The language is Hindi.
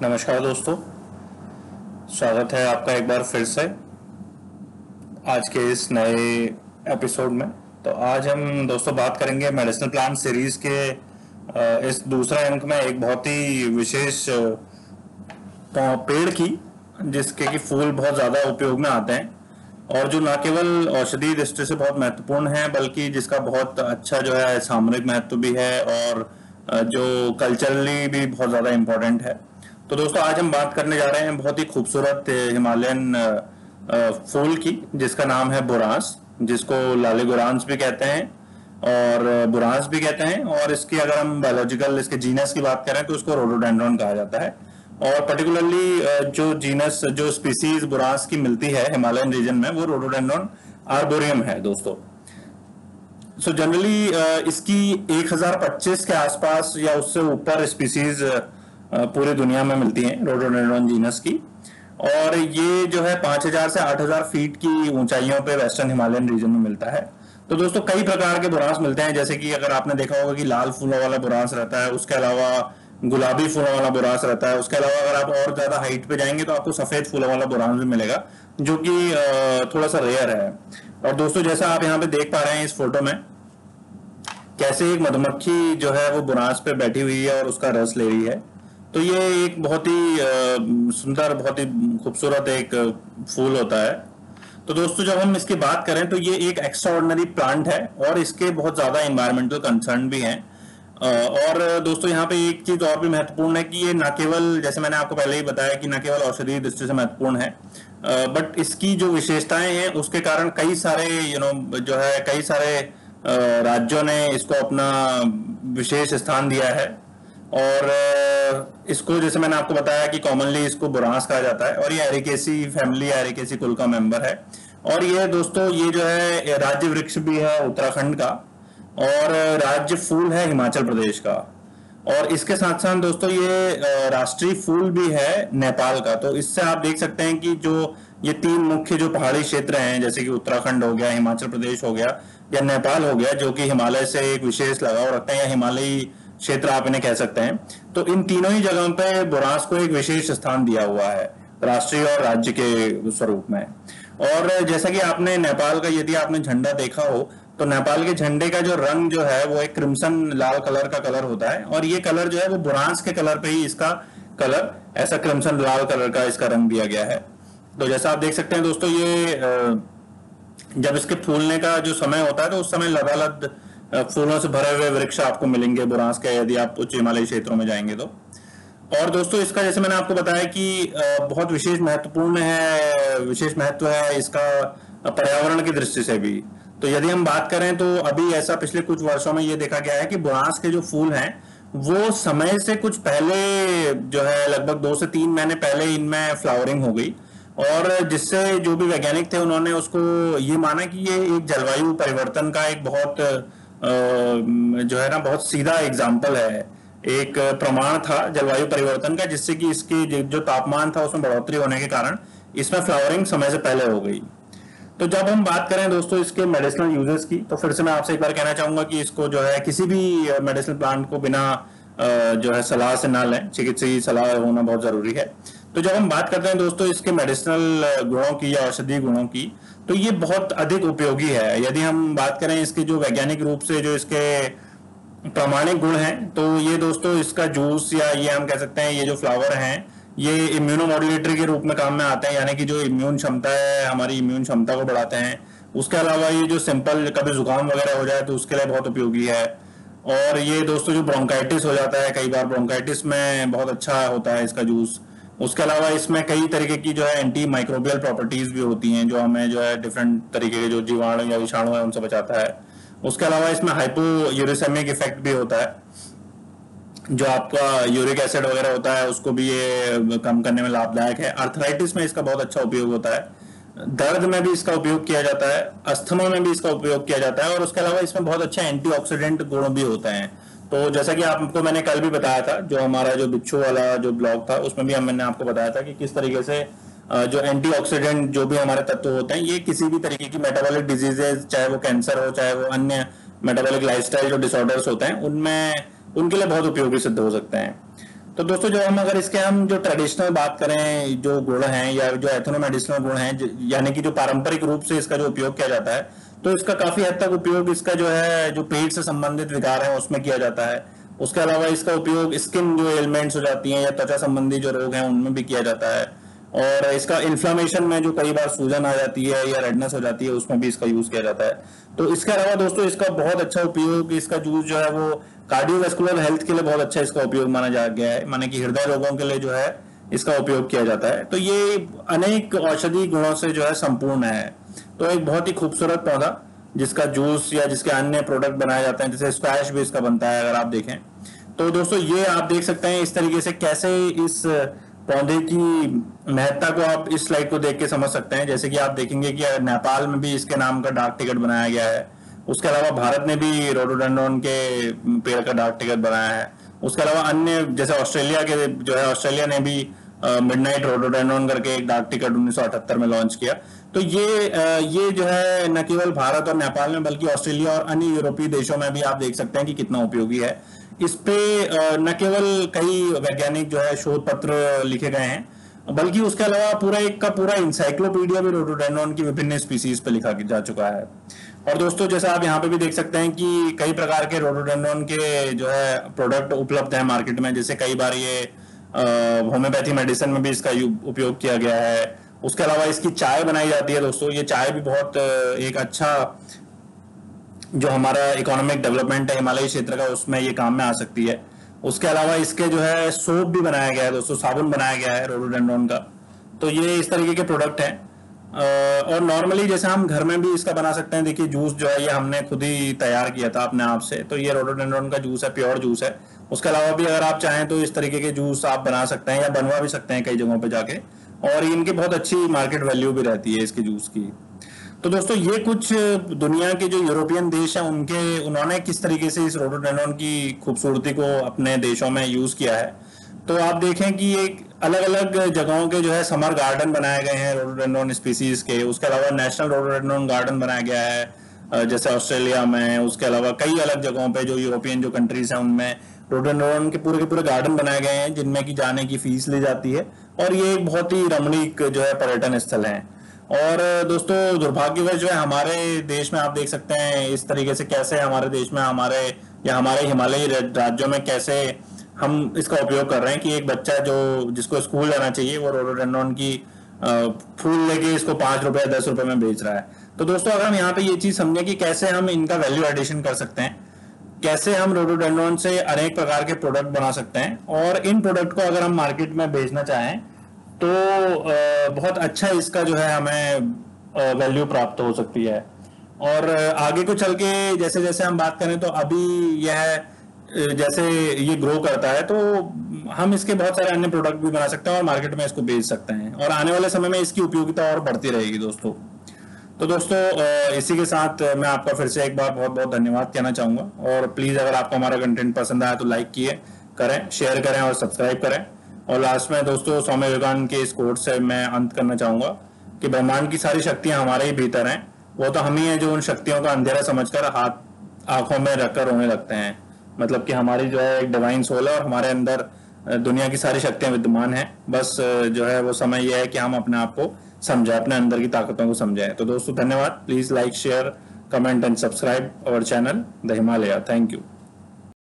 नमस्कार दोस्तों, स्वागत है आपका एक बार फिर से आज के इस नए एपिसोड में। तो आज हम दोस्तों बात करेंगे मेडिसिनल प्लांट सीरीज के इस दूसरे अंक में एक बहुत ही विशेष पेड़ की, जिसके कि फूल बहुत ज़्यादा उपयोग में आते हैं और जो न केवल औषधि दृष्टि से बहुत महत्वपूर्ण है बल्कि जिसका बहुत अच्छा जो है सामरिक महत्व भी है और जो कल्चरली भी बहुत ज़्यादा इम्पोर्टेंट है। तो दोस्तों आज हम बात करने जा रहे हैं बहुत ही खूबसूरत हिमालयन फूल की, जिसका नाम है बुरांस, जिसको लालीगुरांस भी कहते हैं और बुरांस भी कहते हैं। और इसकी अगर हम बायोलॉजिकल इसके जीनस की बात करें तो उसको रोडोडेंड्रॉन कहा जाता है। और पर्टिकुलरली जो जीनस जो स्पीसीज बुरांस की मिलती है हिमालयन रीजन में वो रोडोडेंड्रॉन आर्बोरियम है दोस्तों। सो जनरली इसकी 1025 के आसपास या उससे ऊपर स्पीसीज पूरी दुनिया में मिलती हैं रोडोडेंड्रॉन जीनस की। और ये जो है 5000 से 8000 फीट की ऊंचाइयों पे वेस्टर्न हिमालयन रीजन में मिलता है। तो दोस्तों कई प्रकार के बुरांस मिलते हैं, जैसे कि अगर आपने देखा होगा कि लाल फूलों वाला बुरांस रहता है, उसके अलावा गुलाबी फूलों वाला बुरांस रहता है, उसके अलावा अगर आप और ज्यादा हाइट पे जाएंगे तो आपको सफेद फूलों वाला बुरांस भी मिलेगा, जो कि थोड़ा सा रेयर है। और दोस्तों जैसा आप यहाँ पे देख पा रहे हैं इस फोटो में, कैसे एक मधुमक्खी जो है वो बुरांस पे बैठी हुई है और उसका रस ले रही है। तो ये एक बहुत ही सुंदर, बहुत ही खूबसूरत एक फूल होता है। तो दोस्तों जब हम इसकी बात करें तो ये एक एक्स्ट्राऑर्डिनरी प्लांट है और इसके बहुत ज़्यादा इन्वायरमेंटल कंसर्न भी हैं। और दोस्तों यहाँ पे एक चीज़ और भी महत्वपूर्ण है कि ये न केवल, जैसे मैंने आपको पहले ही बताया कि न केवल औषधीय दृष्टि से महत्वपूर्ण है, बट इसकी जो विशेषताएं हैं उसके कारण कई सारे जो है कई सारे राज्यों ने इसको अपना विशेष स्थान दिया है। और इसको, जैसे मैंने आपको बताया कि कॉमनली इसको बुरांस कहा जाता है और ये एरिकेसी फैमिली, एरिकेसी कुल का मेंबर है। और ये दोस्तों ये जो है राज्य वृक्ष भी है उत्तराखंड का और राज्य फूल है हिमाचल प्रदेश का। और इसके साथ साथ दोस्तों ये राष्ट्रीय फूल भी है नेपाल का। तो इससे आप देख सकते हैं कि जो ये तीन मुख्य जो पहाड़ी क्षेत्र हैं, जैसे कि उत्तराखंड हो गया, हिमाचल प्रदेश हो गया या नेपाल हो गया, जो कि हिमालय से एक विशेष लगाव रखते हैं या हिमालयी क्षेत्र आप इन्हें कह सकते हैं, तो इन तीनों ही जगहों पे बुरांस को एक विशेष स्थान दिया हुआ है राष्ट्रीय और राज्य के स्वरूप में। और जैसा कि आपने नेपाल का, यदि आपने झंडा देखा हो तो नेपाल के झंडे का जो रंग जो है वो एक क्रिम्सन लाल कलर का कलर होता है और ये कलर जो है वो बुरांस के कलर पे ही इसका कलर ऐसा क्रिम्सन लाल कलर का इसका रंग दिया गया है। तो जैसा आप देख सकते हैं दोस्तों, ये जब इसके फूलने का जो समय होता है तो उस समय लबालब फूलों से भरे हुए वृक्ष आपको मिलेंगे बुरांस के, यदि आप उच्च हिमालयी क्षेत्रों में जाएंगे तो। और दोस्तों इसका, जैसे मैंने आपको बताया कि बहुत विशेष महत्वपूर्ण है, विशेष महत्व है इसका पर्यावरण की दृष्टि से भी। तो यदि हम बात करें तो अभी ऐसा पिछले कुछ वर्षों में ये देखा गया है कि बुरांस के जो फूल हैं वो समय से कुछ पहले जो है लगभग 2 से 3 महीने पहले इनमें फ्लावरिंग हो गई। और जिससे जो भी वैज्ञानिक थे उन्होंने उसको ये माना कि ये एक जलवायु परिवर्तन का एक बहुत जो है ना बहुत सीधा एग्जाम्पल है, एक प्रमाण था जलवायु परिवर्तन का, जिससे कि इसके जो तापमान था उसमें बढ़ोतरी होने के कारण इसमें फ्लावरिंग समय से पहले हो गई। तो जब हम बात करें दोस्तों इसके मेडिसिनल यूजेस की, तो फिर से मैं आपसे एक बार कहना चाहूंगा कि इसको जो है किसी भी मेडिसिनल प्लांट को बिना जो है सलाह से ना लें, चिकित्सकीय सलाह होना बहुत जरूरी है। तो जब हम बात करते हैं दोस्तों इसके मेडिसिनल गुणों की या औषधीय गुणों की, तो ये बहुत अधिक उपयोगी है। यदि हम बात करें इसके जो वैज्ञानिक रूप से जो इसके प्रामाणिक गुण हैं, तो ये दोस्तों इसका जूस या ये हम कह सकते हैं ये जो फ्लावर हैं ये इम्यूनोमॉड्यूलेटरी के रूप में काम में आते हैं, यानी कि जो इम्यून क्षमता है हमारी इम्यून क्षमता को बढ़ाते हैं। उसके अलावा ये जो सिंपल कभी जुकाम वगैरह हो जाए तो उसके लिए बहुत उपयोगी है। और ये दोस्तों जो ब्रोंकाइटिस हो जाता है, कई बार ब्रोंकाइटिस में बहुत अच्छा होता है इसका जूस। उसके अलावा इसमें कई तरीके की जो है एंटी माइक्रोबियल प्रॉपर्टीज भी होती हैं, जो हमें जो है डिफरेंट तरीके के जो जीवाणु या विषाणु है उनसे बचाता है। उसके अलावा इसमें हाइपोयूरेसेमिक इफेक्ट भी होता है, जो आपका यूरिक एसिड वगैरह होता है उसको भी ये कम करने में लाभदायक है। आर्थराइटिस में इसका बहुत अच्छा उपयोग होता है, दर्द में भी इसका उपयोग किया जाता है, अस्थमा में भी इसका उपयोग किया जाता है। और उसके अलावा इसमें बहुत अच्छा एंटीऑक्सीडेंट गुण भी होते हैं। तो जैसा कि आपको मैंने कल भी बताया था, जो हमारा जो बिच्छू वाला जो ब्लॉग था उसमें भी मैंने आपको बताया था कि किस तरीके से जो एंटीऑक्सीडेंट जो भी हमारे तत्व होते हैं ये किसी भी तरीके की मेटाबॉलिक डिजीजेज, चाहे वो कैंसर हो चाहे वो अन्य मेटाबॉलिक लाइफस्टाइल जो डिसऑर्डर्स होते हैं उनमें उनके लिए बहुत उपयोगी सिद्ध हो सकते हैं। तो दोस्तों जो हम अगर इसके हम जो ट्रेडिशनल बात करें जो गुण हैं या जो एथनो मेडिसिनल गुण हैं, यानी कि जो पारंपरिक रूप से इसका जो उपयोग किया जाता है, तो इसका काफी हद तक उपयोग इसका जो है जो पेट से संबंधित विकार है उसमें किया जाता है। उसके अलावा इसका उपयोग स्किन जो एलिमेंट्स हो जाती हैं या त्वचा संबंधी जो रोग हैं उनमें भी किया जाता है। और इसका इन्फ्लामेशन में जो कई बार सूजन आ जाती है या रेडनेस हो जाती है उसमें भी इसका यूज किया जाता है। तो इसके अलावा दोस्तों इसका बहुत अच्छा उपयोग, इसका जूस जो है वो कार्डियोवैस्कुलर हेल्थ के लिए बहुत अच्छा इसका उपयोग माना जा गया है, माने कि हृदय रोगों के लिए जो है इसका उपयोग किया जाता है। तो ये अनेक औषधि गुणों से जो है संपूर्ण है। तो एक बहुत ही खूबसूरत पौधा जिसका जूस या जिसके अन्य प्रोडक्ट बनाए जाते हैं, जैसे स्क्वैश भी इसका बनता है अगर आप देखें। तो दोस्तों ये आप देख सकते हैं इस तरीके से कैसे इस पौधे की महत्ता को आप इस स्लाइड को देख के समझ सकते हैं। जैसे कि आप देखेंगे कि नेपाल में भी इसके नाम का डाक टिकट बनाया गया है। उसके अलावा भारत ने भी रोडोडेंड्रॉन के पेड़ का डाक टिकट बनाया है। उसके अलावा अन्य जैसे ऑस्ट्रेलिया के जो है, ऑस्ट्रेलिया ने भी मिडनाइट रोडोडेंड्रॉन करके एक डाक टिकट 1978 में लॉन्च किया। तो ये जो है न केवल भारत और नेपाल में बल्कि ऑस्ट्रेलिया और अन्य यूरोपीय देशों में भी आप देख सकते हैं कि कितना उपयोगी है। इस पे न केवल कई वैज्ञानिक जो है शोध पत्र लिखे गए हैं, बल्कि उसके अलावा पूरा एक का पूरा इंसाइक्लोपीडिया भी रोडोडेंड्रॉन की विभिन्न स्पीसीज पे लिखा जा चुका है। और दोस्तों जैसा आप यहाँ पे भी देख सकते हैं कि कई प्रकार के रोडोडेंड्रॉन के जो है प्रोडक्ट उपलब्ध है मार्केट में। जैसे कई बार ये होम्योपैथी मेडिसिन में भी इसका उपयोग किया गया है। उसके अलावा इसकी चाय बनाई जाती है दोस्तों। ये चाय भी बहुत एक अच्छा जो हमारा इकोनॉमिक डेवलपमेंट है हिमालयी क्षेत्र का उसमें ये काम में आ सकती है। उसके अलावा इसके जो है सोप भी बनाया गया है दोस्तों, साबुन बनाया गया है रोडोडेंड्रॉन का। तो ये इस तरीके के प्रोडक्ट हैं। और नॉर्मली जैसे हम घर में भी इसका बना सकते हैं। देखिए जूस जो है ये हमने खुद ही तैयार किया था अपने आप से। तो ये रोडोडेंड्रॉन का जूस है, प्योर जूस है। उसके अलावा भी अगर आप चाहें तो इस तरीके के जूस आप बना सकते हैं या बनवा भी सकते हैं कई जगहों पे जाके। और इनकी बहुत अच्छी मार्केट वैल्यू भी रहती है इसके जूस की। तो दोस्तों ये कुछ दुनिया के जो यूरोपियन देश हैं उन्होंने किस तरीके से इस रोडोडेंड्रॉन की खूबसूरती को अपने देशों में यूज किया है। तो आप देखें कि एक अलग अलग जगहों के जो है समर गार्डन बनाए गए हैं रोडोडेंड्रॉन स्पीसीज के। उसके अलावा नेशनल रोडोडेंड्रॉन गार्डन बनाया गया है जैसे ऑस्ट्रेलिया में। उसके अलावा कई अलग जगहों पे जो यूरोपियन जो कंट्रीज हैं उनमें रोडोडेंड्रॉन के पूरे गार्डन बनाए गए हैं जिनमें की जाने की फीस ली जाती है। और ये एक बहुत ही रमणीक जो है पर्यटन स्थल है। और दोस्तों दुर्भाग्यवश जो है हमारे देश में आप देख सकते हैं इस तरीके से कैसे हमारे देश में हमारे हिमालयी राज्यों में कैसे हम इसका उपयोग कर रहे हैं कि एक बच्चा जिसको स्कूल जाना चाहिए वो रोडोडेंड्रॉन की फूल लेके इसको 5 रुपए 10 रुपए में बेच रहा है। तो दोस्तों अगर हम यहाँ पे ये चीज समझें कि कैसे हम इनका वैल्यू एडिशन कर सकते हैं, कैसे हम रोडोडेंड्रॉन से अनेक प्रकार के प्रोडक्ट बना सकते हैं, और इन प्रोडक्ट को अगर हम मार्केट में बेचना चाहें तो बहुत अच्छा इसका जो है हमें वैल्यू प्राप्त हो सकती है। और आगे को चल के जैसे जैसे हम बात करें तो अभी यह जैसे ये ग्रो करता है तो हम इसके बहुत सारे अन्य प्रोडक्ट भी बना सकते हैं और मार्केट में इसको बेच सकते हैं। और आने वाले समय में इसकी उपयोगिता और बढ़ती रहेगी दोस्तों। तो दोस्तों इसी के साथ मैं आपका फिर से एक बार बहुत बहुत धन्यवाद कहना चाहूंगा। और प्लीज अगर आपको हमारा कंटेंट पसंद आया तो लाइक करें, शेयर करें और सब्सक्राइब करें। और लास्ट में दोस्तों स्वामी विवेकानंद के इस कोट से मैं अंत करना चाहूंगा कि ब्रह्मांड की सारी शक्तियां हमारे ही भीतर हैं। वो तो हम ही हैं जो उन शक्तियों का अंधेरा समझकर हाथ आंखों में रखकर रोने लगते हैं। मतलब कि हमारी जो है एक डिवाइन सोल है और हमारे अंदर दुनिया की सारी शक्तियां विद्यमान हैं। बस जो है वो समय यह है कि हम अपने आप को समझें, अपने अंदर की ताकतों को समझें। तो दोस्तों धन्यवाद। Please like, share, comment and subscribe our channel the Himalaya. Thank you.